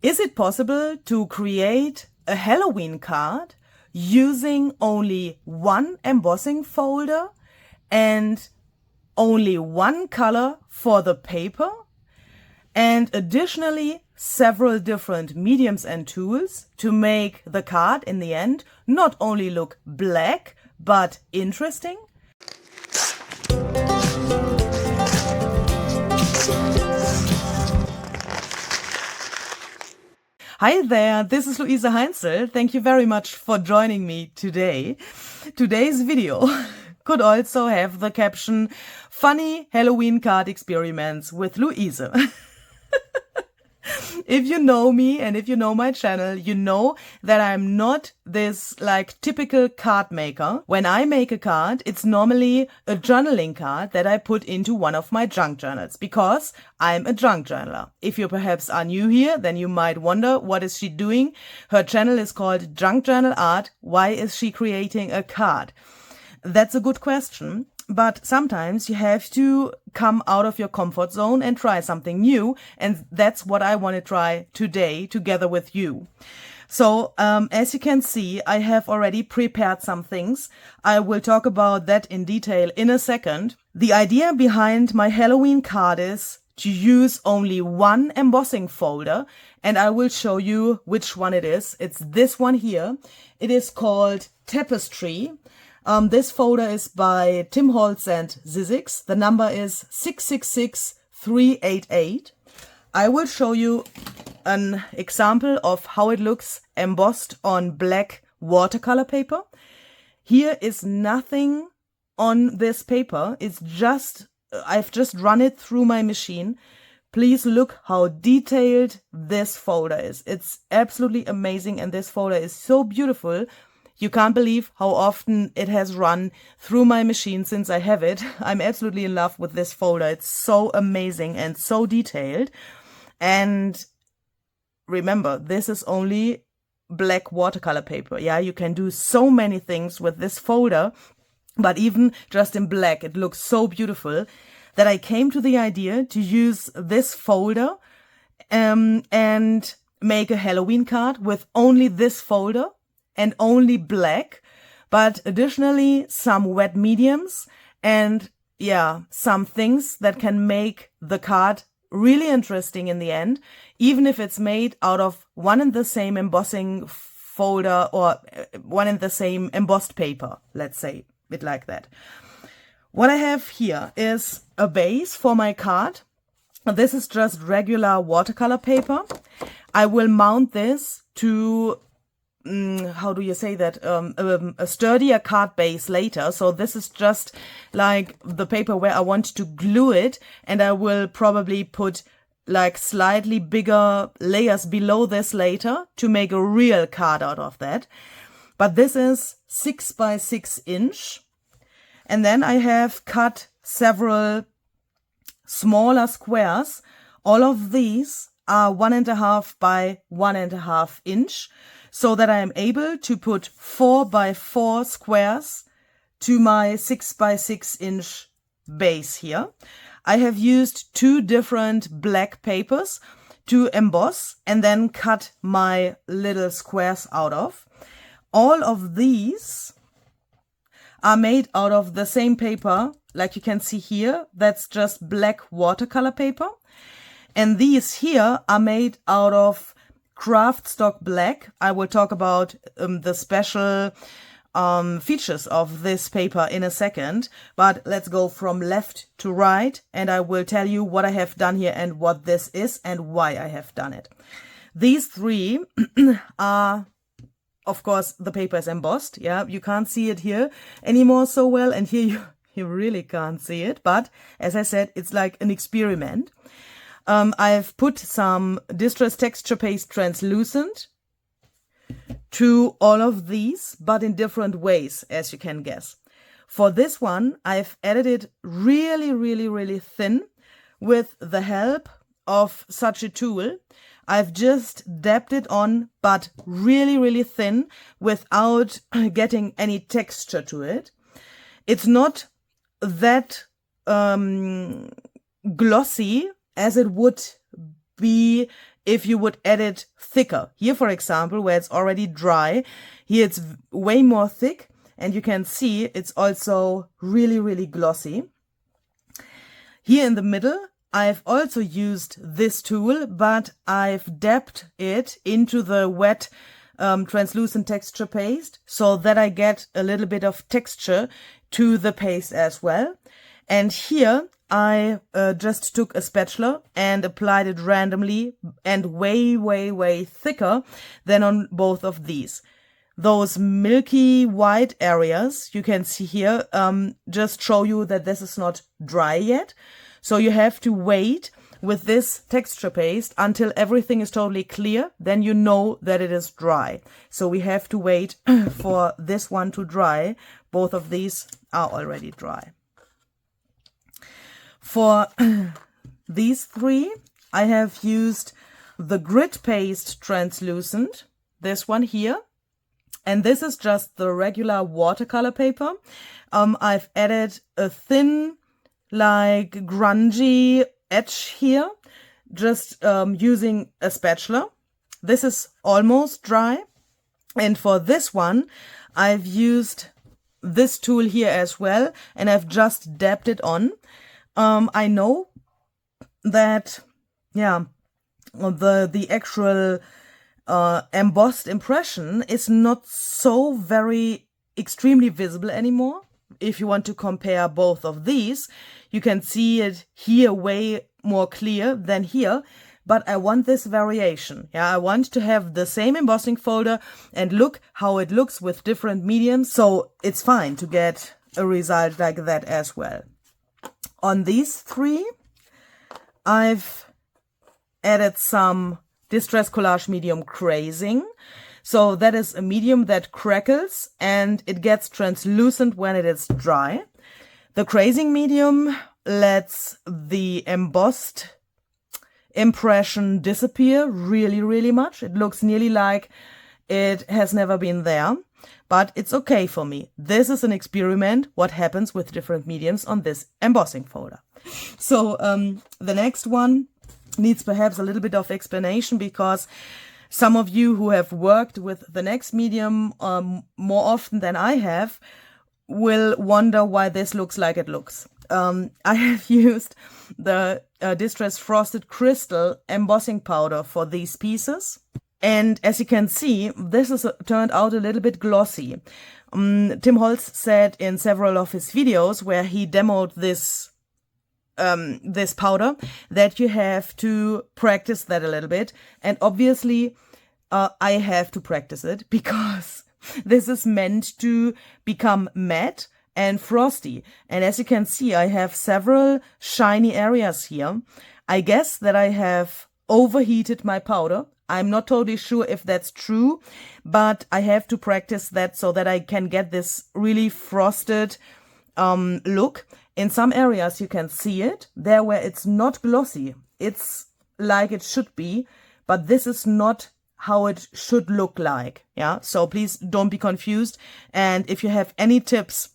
Is it possible to create a Halloween card using only one embossing folder and only one color for the paper, and additionally several different mediums and tools to make the card in the end not only look black but interesting? Hi there, this is Luise Heinzel. Thank you very much for joining me today. Today's video could also have the caption, Funny Halloween Card Experiments with Luise. If you know me and if you know my channel, you know that I'm not this typical card maker. When I make a card, it's normally a journaling card that I put into one of my junk journals because I'm a junk journaler. If you perhaps are new here, then you might wonder, what is she doing? Her channel is called Junk Journal Art. Why is she creating a card? That's a good question. But sometimes you have to come out of your comfort zone and try something new. And that's what I want to try today together with you. So, as you can see, I have already prepared some things. I will talk about that in detail in a second. The idea behind my Halloween card is to use only one embossing folder, and I will show you which one it is. It's this one here. It is called Tapestry. This folder is by HOLTZ SIZZIX. The number is 666388. I will show you an example of how it looks embossed on black watercolor paper. Here is nothing on this paper. It's just, I've just run it through my machine. Please look how detailed this folder is. It's absolutely amazing, and this folder is so beautiful. You can't believe how often it has run through my machine since I have it. I'm absolutely in love with this folder. It's so amazing and so detailed. And remember, this is only black watercolor paper. Yeah, you can do so many things with this folder, but even just in black, it looks so beautiful that I came to the idea to use this folder and make a Halloween card with only this folder and only black, but additionally some wet mediums and some things that can make the card really interesting in the end, even if it's made out of one and the same embossing folder or one and the same embossed paper, let's say it like that. What I have here is a base for my card. This is just regular watercolor paper. I will mount this to how do you say that, a sturdier card base later. So this is just like the paper where I want to glue it, and I will probably put like slightly bigger layers below this later to make a real card out of that. But this is 6 by 6 inch. And then I have cut several smaller squares. All of these are 1.5 by 1.5 inch. So that I am able to put 4 by 4 squares to my 6 by 6 inch base here. I have used 2 different black papers to emboss and then cut my little squares out of. All of these are made out of the same paper, like you can see here. That's just black watercolor paper. And these here are made out of craft stock black. I will talk about the special features of this paper in a second, but let's go from left to right and I will tell you what I have done here and what this is and why I have done it. These three are, of course, the paper is embossed. Yeah, you can't see it here anymore so well, and here you really can't see it, but as I said, it's like an experiment. I've put some Distress Texture Paste Translucent to all of these, but in different ways, as you can guess. For this one, I've edited it really, really, really thin with the help of such a tool. I've just dabbed it on, but really, really thin without getting any texture to it. It's not that glossy as it would be if you would edit thicker. Here, for example, where it's already dry, here it's way more thick, and you can see it's also really, really glossy. Here in the middle, I've also used this tool, but I've dabbed it into the wet translucent texture paste so that I get a little bit of texture to the paste as well. And here I just took a spatula and applied it randomly and way, way, way thicker than on both of these. Those milky white areas you can see here just show you that this is not dry yet. So you have to wait with this texture paste until everything is totally clear. Then you know that it is dry. So we have to wait for this one to dry. Both of these are already dry. For these three, I have used the grit paste translucent, this one here. And this is just the regular watercolor paper. I've added a thin, like grungy edge here, just using a spatula. This is almost dry. And for this one, I've used this tool here as well, and I've just dabbed it on. I know that, yeah, the actual embossed impression is not so very extremely visible anymore. If you want to compare both of these, you can see it here way more clear than here. But I want this variation. Yeah, I want to have the same embossing folder and look how it looks with different mediums. So it's fine to get a result like that as well. On these three, I've added some Distress Collage medium Crazing. So that is a medium that crackles and it gets translucent when it is dry. The Crazing medium lets the embossed impression disappear really, really much. It looks nearly like it has never been there, but it's okay for me. This is an experiment, what happens with different mediums on this embossing folder. So the next one needs perhaps a little bit of explanation, because some of you who have worked with the next medium more often than I have will wonder why this looks like it looks. I have used the Distress Frosted Crystal embossing powder for these pieces. And as you can see, this is turned out a little bit glossy. Tim Holtz said in several of his videos where he demoed this this powder that you have to practice that a little bit. And obviously, I have to practice it because this is meant to become matte and frosty. And as you can see, I have several shiny areas here. I guess that I have overheated my powder. I'm not totally sure if that's true, but I have to practice that so that I can get this really frosted look. In some areas you can see it, there where it's not glossy. It's like it should be, but this is not how it should look like. Yeah, so please don't be confused. And if you have any tips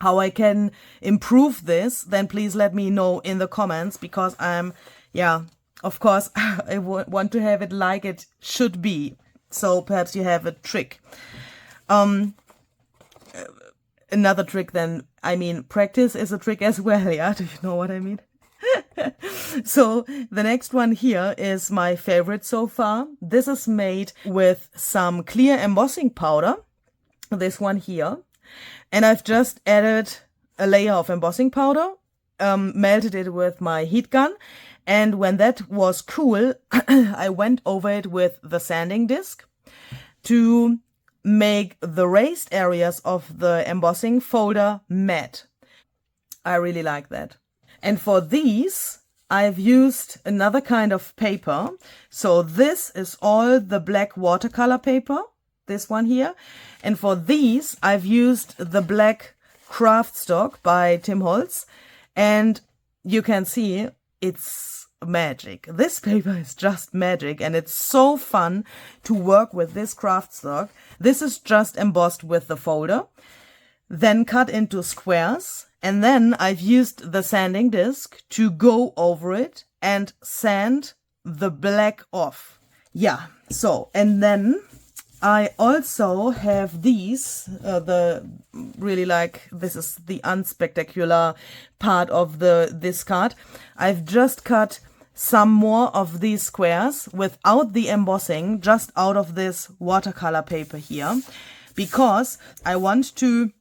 how I can improve this, then please let me know in the comments, because of course, I want to have it like it should be. So perhaps you have a trick. Another trick then, I mean, practice is a trick as well, yeah? Do you know what I mean? So the next one here is my favorite so far. This is made with some clear embossing powder, this one here. And I've just added a layer of embossing powder, melted it with my heat gun. And when that was cool, I went over it with the sanding disc to make the raised areas of the embossing folder matte. I really like that. And for these, I've used another kind of paper. So this is all the black watercolor paper, this one here. And for these, I've used the black craft stock by Tim Holtz. And you can see it's magic. This paper is just magic, and it's so fun to work with this craft stock. This is just embossed with the folder, then cut into squares, and then I've used the sanding disc to go over it and sand the black off. Yeah, so, and then I also have these, this is the unspectacular part of this card. I've just cut some more of these squares without the embossing, just out of this watercolor paper here, because I want to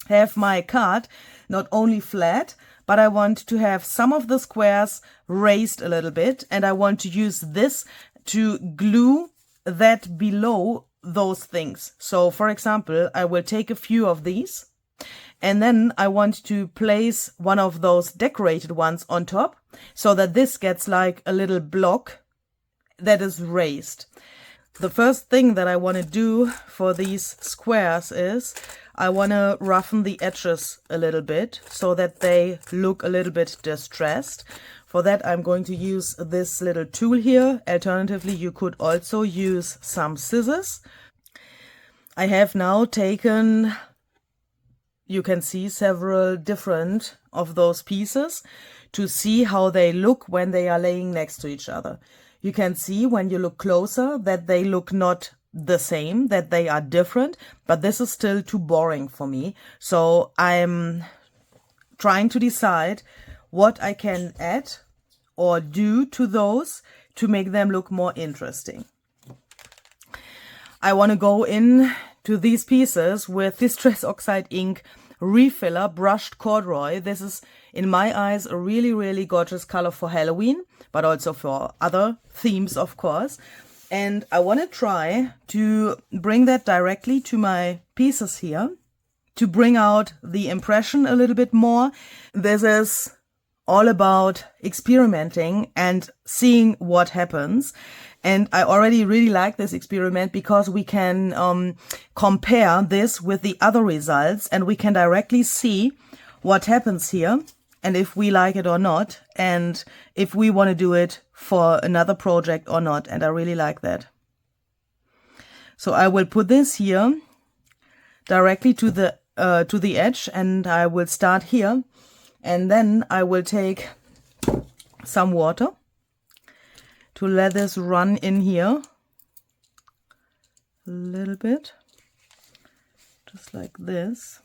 have my card not only flat, but I want to have some of the squares raised a little bit, and I want to use this to glue that below those things. So for example, I will take a few of these, and then I want to place one of those decorated ones on top, so that this gets like a little block that is raised. The first thing that I want to do for these squares is I want to roughen the edges a little bit so that they look a little bit distressed. For that, I'm going to use this little tool here. Alternatively, you could also use some scissors. I have now taken, you can see, several different of those pieces to see how they look when they are laying next to each other. You can see when you look closer that they look not the same, that they are different, but this is still too boring for me. So I'm trying to decide what I can add or do to those to make them look more interesting. I want to go in to these pieces with Distress Oxide ink refiller brushed corduroy. This is, in my eyes, a really, really gorgeous color for Halloween, but also for other themes, of course. And I want to try to bring that directly to my pieces here to bring out the impression a little bit more. This is all about experimenting and seeing what happens. And I already really like this experiment because we can compare this with the other results, and we can directly see what happens here and if we like it or not, and if we want to do it for another project or not. And I really like that. So I will put this here directly to the edge, and I will start here, and then I will take some water to let this run in here a little bit, just like this.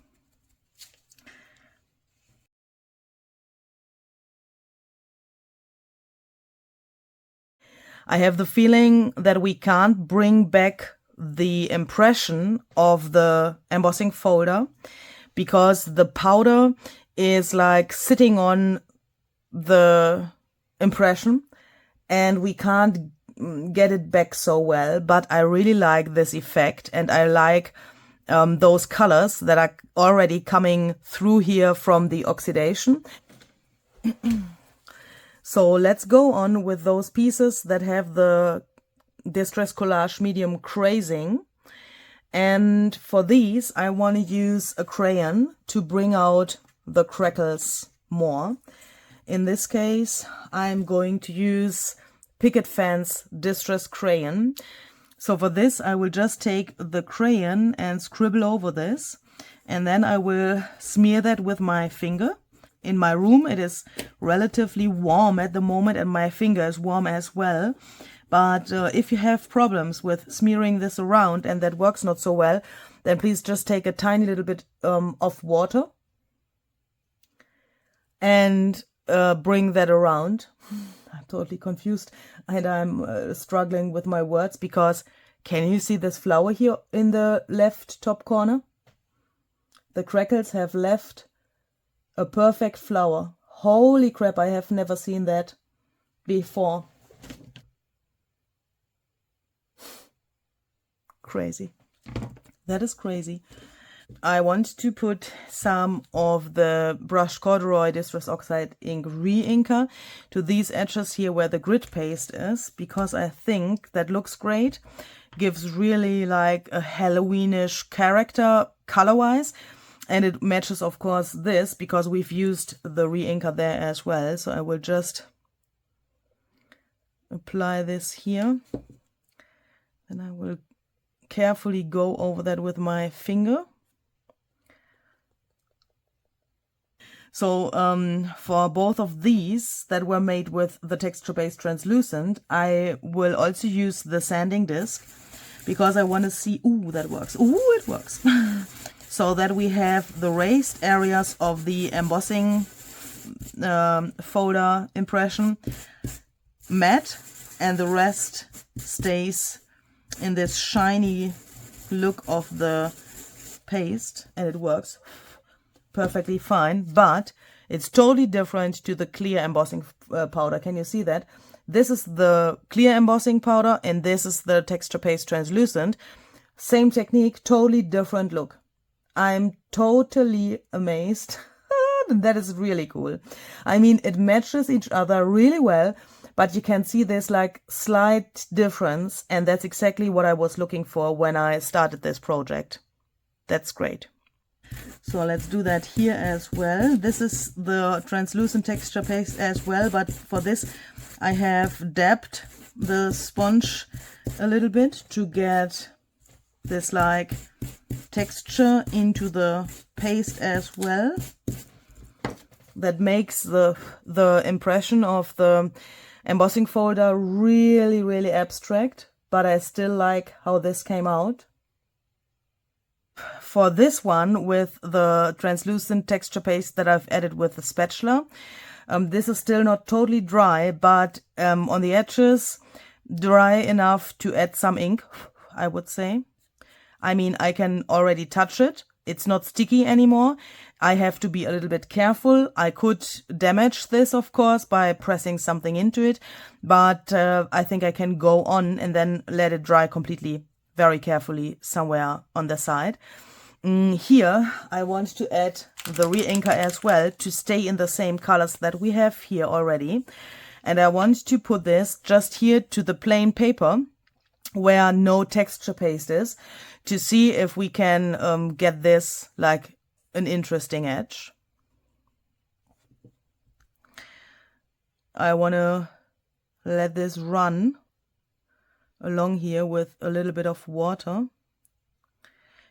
I have the feeling that we can't bring back the impression of the embossing folder because the powder is like sitting on the impression and we can't get it back so well. But I really like this effect, and I like those colors that are already coming through here from the oxidation. So let's go on with those pieces that have the Distress Collage medium crazing. And for these, I want to use a crayon to bring out the crackles more. In this case, I'm going to use Picket Fence Distress Crayon. So for this, I will just take the crayon and scribble over this. And then I will smear that with my finger. In my room, it is relatively warm at the moment, and my finger is warm as well. But if you have problems with smearing this around and that works not so well, then please just take a tiny little bit of water and bring that around. I'm totally confused, and I'm struggling with my words because can you see this flower here in the left top corner? The crackles have left a perfect flower. Holy crap, I have never seen that before. Crazy. That is crazy. I want to put some of the brushed corduroy Distress Oxide ink re-inker to these edges here where the grit paste is, because I think that looks great. Gives really like a Halloweenish character color-wise. And it matches, of course, this because we've used the re-inker there as well. So I will just apply this here. And I will carefully go over that with my finger. So for both of these that were made with the texture-based translucent, I will also use the sanding disc because I want to see, ooh, that works. Ooh, it works. So that we have the raised areas of the embossing folder impression matte, and the rest stays in this shiny look of the paste, and it works perfectly fine, but it's totally different to the clear embossing powder. Can you see that? This is the clear embossing powder and this is the texture paste translucent. Same technique, totally different look. I'm totally amazed. That is really cool. I mean, it matches each other really well, but you can see there's like slight difference, and that's exactly what I was looking for when I started this project. That's great. So let's do that here as well. This is the translucent texture paste as well, but for this I have dabbed the sponge a little bit to get this like texture into the paste as well. That makes the impression of the embossing folder really, really abstract, but I still like how this came out. For this one with the translucent texture paste that I've added with the spatula, this is still not totally dry, but on the edges dry enough to add some ink, I would say. I mean, I can already touch it. It's not sticky anymore. I have to be a little bit careful. I could damage this, of course, by pressing something into it, but I think I can go on and then let it dry completely, very carefully, somewhere on the side. Here, I want to add the re-inker as well to stay in the same colors that we have here already. And I want to put this just here to the plain paper where no texture paste is, to see if we can get this like an interesting edge. I want to let this run along here with a little bit of water.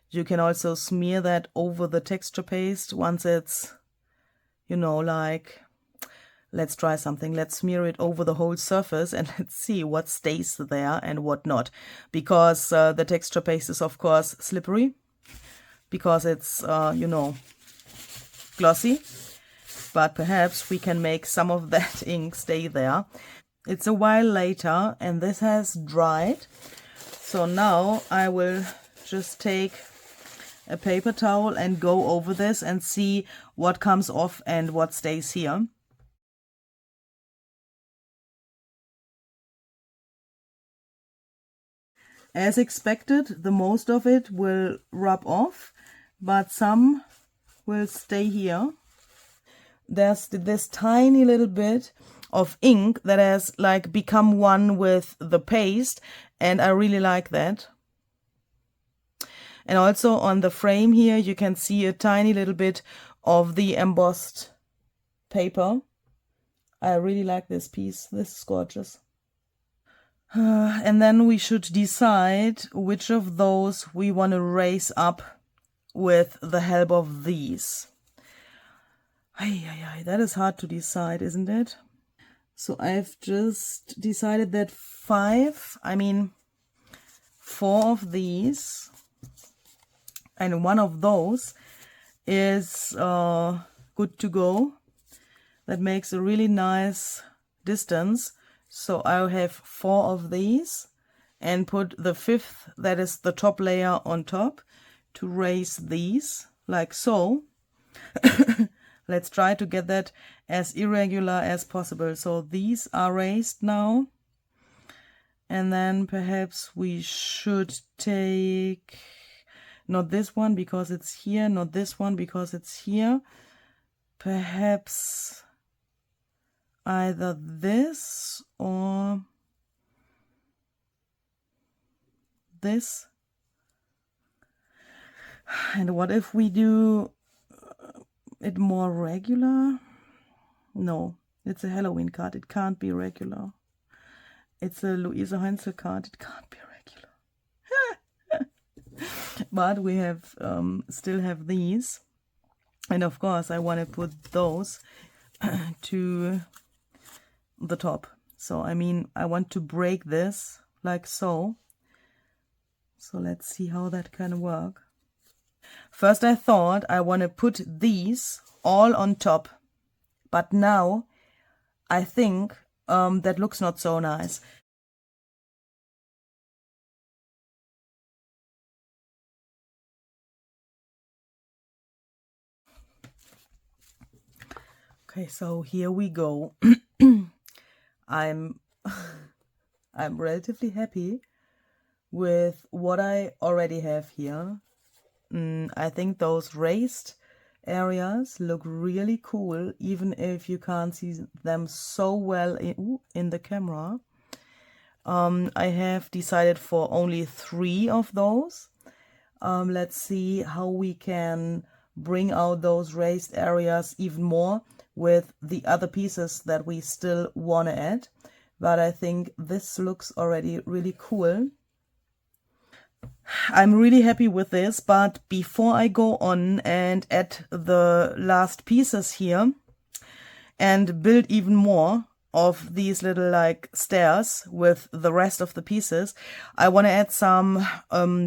You can also smear that over the texture paste once it's, you know, like, let's try something. Let's smear it over the whole surface and let's see what stays there and what not. Because the texture paste is, of course, slippery. Because it's, you know, glossy. But perhaps we can make some of that ink stay there. It's a while later and this has dried. So now I will just take a paper towel and go over this and see what comes off and what stays here. As expected, the most of it will rub off, but some will stay here. There's this tiny little bit of ink that has like become one with the paste, and I really like that. And also on the frame here, you can see a tiny little bit of the embossed paper. I really like this piece. This is gorgeous. And then we should decide which of those we want to raise up with the help of these. That is hard to decide, isn't it? So I've just decided that 4 of these and one of those is good to go. That makes a really nice distance. So I'll have 4 of these and put the 5th, that is the top layer, on top to raise these like so. Let's try to get that as irregular as possible. So these are raised now. And then perhaps we should take not this one because it's here, not this one because it's here. Perhaps either this or this. And what if we do it more regular? No, it's a Halloween card. It can't be regular. It's a Luise card. It can't be regular. But we have still have these. And of course I want to put those to the top. So I mean, I want to break this like so. So let's see how that can work. First I thought I want to put these all on top, but now I think that looks not so nice. Okay, so here we go. I'm relatively happy with what I already have here. I think those raised areas look really cool, even if you can't see them so well in the camera. I have decided for only 3 of those. Let's see how we can bring out those raised areas even more with the other pieces that we still want to add. But I think this looks already really cool. I'm really happy with this, but before I go on and add the last pieces here and build even more of these little like stairs with the rest of the pieces, I want to add some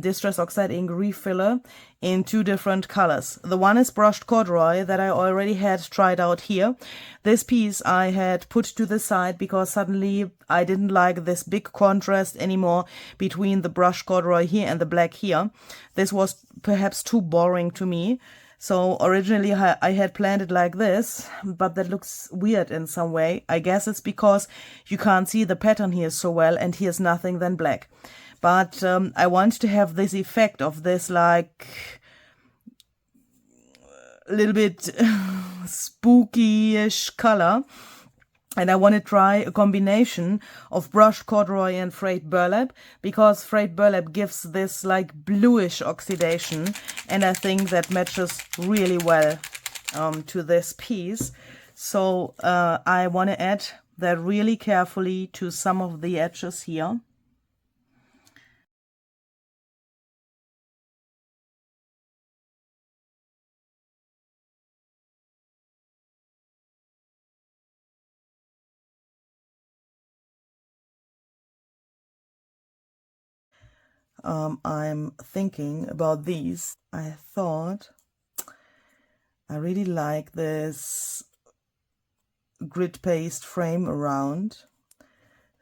Distress Oxide ink refiller in 2 different colors. The one is brushed corduroy that I already had tried out here. This piece I had put to the side because suddenly I didn't like this big contrast anymore between the brushed corduroy here and the black here. This was perhaps too boring to me. So originally I had planned it like this, but that looks weird in some way. I guess it's because you can't see the pattern here so well, and here's nothing than black. But I want to have this effect of this like a little bit spooky-ish color. And I want to try a combination of brushed corduroy and frayed burlap, because frayed burlap gives this like bluish oxidation, and I think that matches really well to this piece. So I want to add that really carefully to some of the edges here. I'm thinking about these. I thought I really like this grid paste frame around.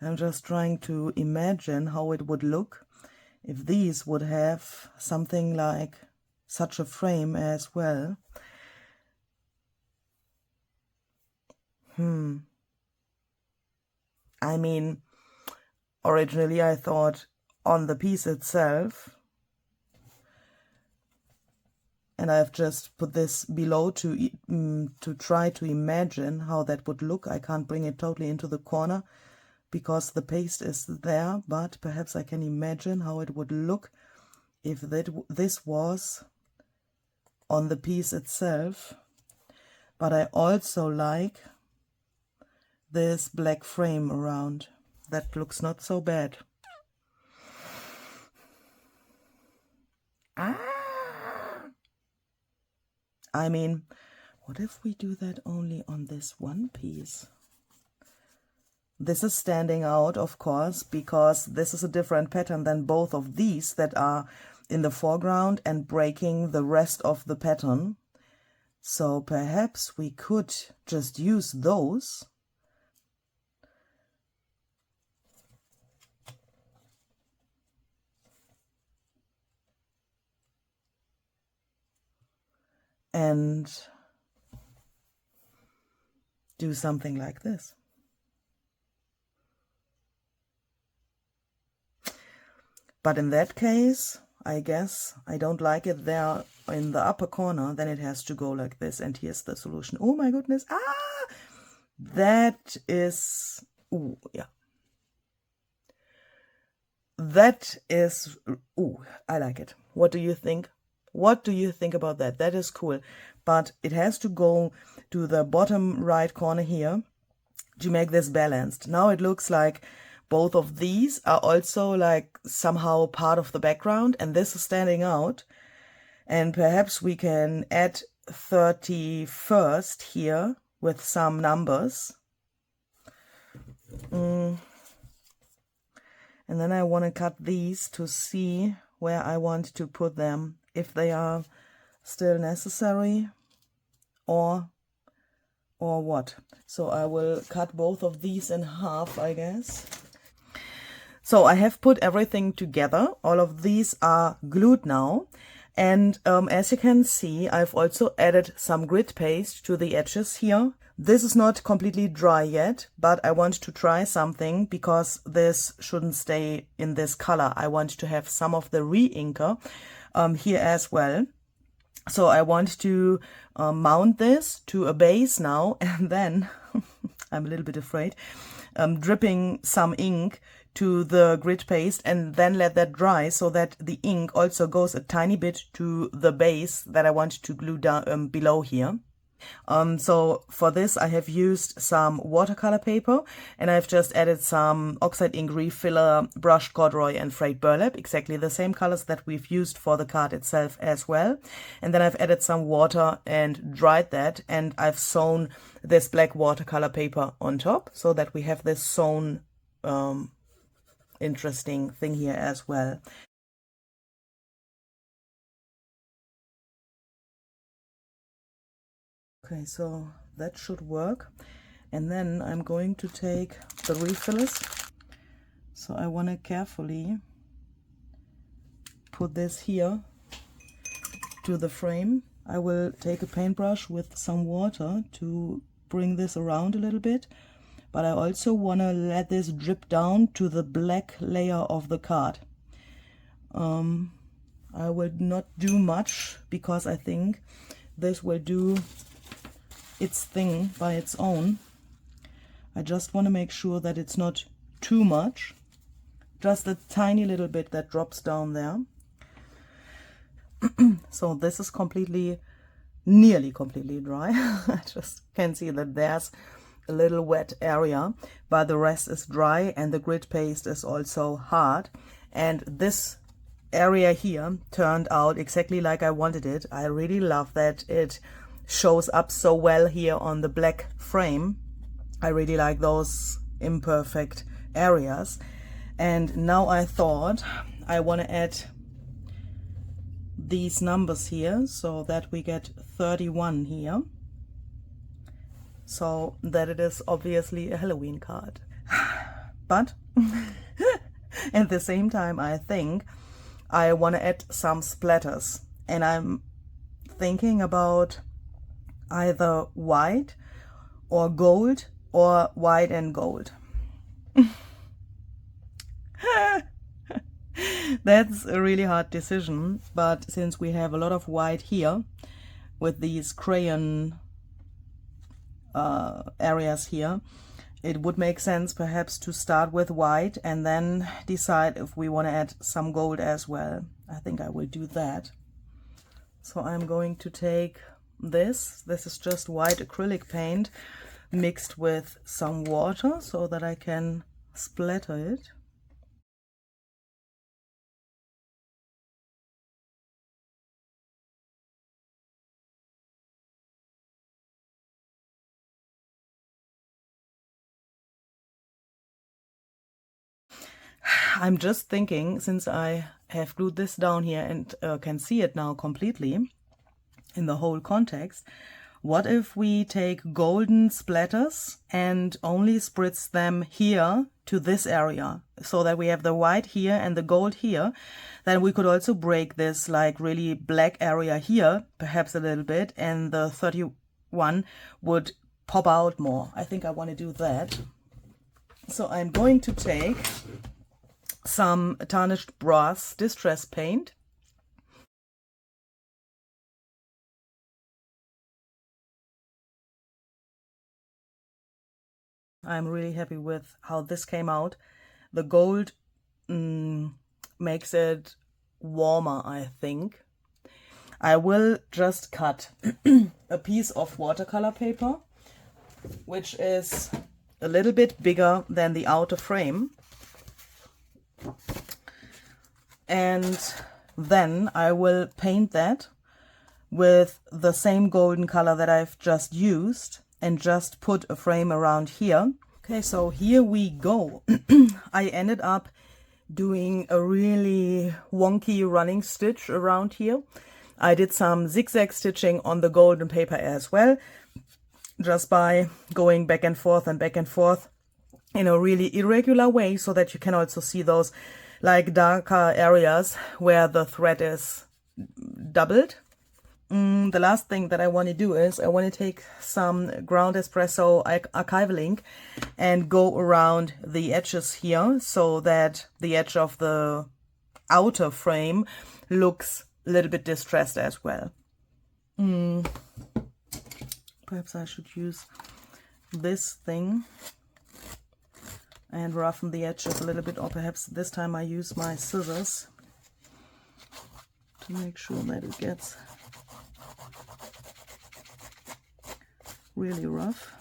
I'm just trying to imagine how it would look if these would have something like such a frame as well. I mean, originally I thought on the piece itself, and I've just put this below to try to imagine how that would look. I can't bring it totally into the corner because the paste is there, but perhaps I can imagine how it would look if this was on the piece itself. But I also like this black frame around. That looks not so bad. I mean, what if we do that only on this one piece? This is standing out, of course, because this is a different pattern than both of these that are in the foreground and breaking the rest of the pattern. So perhaps we could just use those. And do something like this. But in that case, I guess I don't like it there in the upper corner, then it has to go like this. And here's the solution. Oh my goodness. That is, ooh, yeah. That is, ooh, I like it. What do you think? What do you think about that? That is cool. But it has to go to the bottom right corner here to make this balanced. Now it looks like both of these are also like somehow part of the background, and this is standing out. And perhaps we can add 31st here with some numbers. And then I want to cut these to see where I want to put them, if they are still necessary or what. So I will cut both of these in half, I guess. So I have put everything together. All of these are glued now. And as you can see, I've also added some grit paste to the edges here. This is not completely dry yet, but I want to try something because this shouldn't stay in this color. I want to have some of the re-inker here as well. So I want to mount this to a base now, and then I'm a little bit afraid, dripping some ink to the grit paste and then let that dry so that the ink also goes a tiny bit to the base that I want to glue down below here. So for this I have used some watercolor paper, and I've just added some oxide ink refiller, brushed corduroy and frayed burlap, exactly the same colors that we've used for the card itself as well. And then I've added some water and dried that, and I've sewn this black watercolor paper on top so that we have this sewn interesting thing here as well. Okay, so that should work. And then I'm going to take the refillers. So I want to carefully put this here to the frame. I will take a paintbrush with some water to bring this around a little bit, but I also want to let this drip down to the black layer of the card. I will not do much because I think this will do its thing by its own. I just want to make sure that it's not too much, just a tiny little bit that drops down there. So this is nearly completely dry. I just can see that there's a little wet area, but the rest is dry, and the grit paste is also hard. And this area here turned out exactly like I wanted it. I really love that it shows up so well here on the black frame. I really like those imperfect areas. And now I thought I want to add these numbers here so that we get 31 here, so that it is obviously a Halloween card. But at the same time, I think I want to add some splatters, and I'm thinking about either white or gold, or white and gold. That's a really hard decision, but since we have a lot of white here with these crayon areas here, it would make sense perhaps to start with white and then decide if we want to add some gold as well. I think I will do that. So I'm going to take this is just white acrylic paint mixed with some water so that I can splatter it. I'm just thinking, since I have glued this down here and can see it now completely in the whole context, what if we take golden splatters and only spritz them here to this area, so that we have the white here and the gold here? Then we could also break this like really black area here, perhaps a little bit, and the 31 would pop out more. I think I want to do that. So I'm going to take some tarnished brass distress paint. I'm really happy with how this came out. The gold makes it warmer, I think. I will just cut a piece of watercolor paper, which is a little bit bigger than the outer frame. And then I will paint that with the same golden color that I've just used and just put a frame around here. Okay, so here we go. I ended up doing a really wonky running stitch around here. I did some zigzag stitching on the golden paper as well, just by going back and forth in a really irregular way, so that you can also see those like darker areas where the thread is doubled. The last thing that I want to do is I want to take some ground espresso archival ink and go around the edges here so that the edge of the outer frame looks a little bit distressed as well. Perhaps I should use this thing and roughen the edges a little bit, or perhaps this time I use my scissors to make sure that it gets really rough.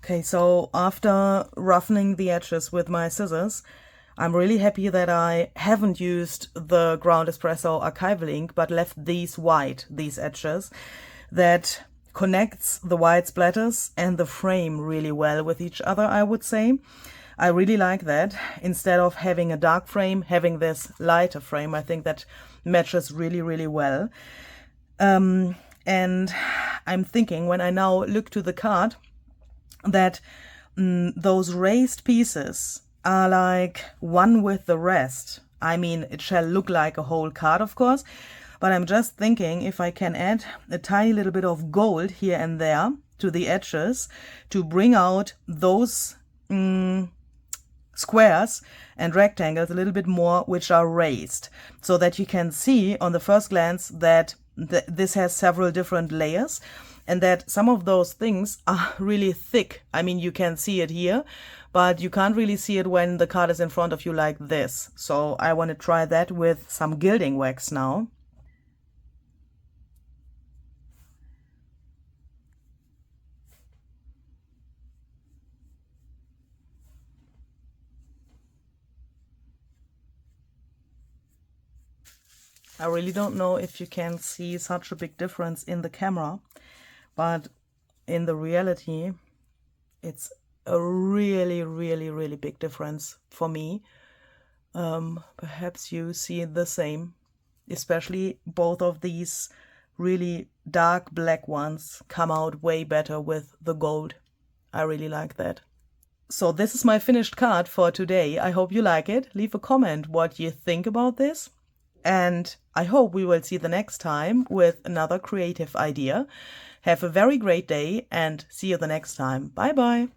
Okay, so after roughening the edges with my scissors, I'm really happy that I haven't used the ground espresso archival ink, but left these white, these edges, that connects the white splatters and the frame really well with each other, I would say. I really like that. Instead of having a dark frame, having this lighter frame, I think that matches really, really well. And I'm thinking, when I now look to the card, that those raised pieces are like one with the rest. I mean, it shall look like a whole card, of course, but I'm just thinking if I can add a tiny little bit of gold here and there to the edges to bring out those squares and rectangles a little bit more, which are raised, so that you can see on the first glance that this has several different layers, and that some of those things are really thick. I mean, you can see it here, but you can't really see it when the card is in front of you like this. So I want to try that with some gilding wax now. I really don't know if you can see such a big difference in the camera, but in the reality, it's a really, really, really big difference for me. Perhaps you see the same, especially both of these really dark black ones come out way better with the gold. I really like that. So this is my finished card for today. I hope you like it. Leave a comment what you think about this. And I hope we will see the next time with another creative idea. Have a very great day and see you the next time. Bye bye.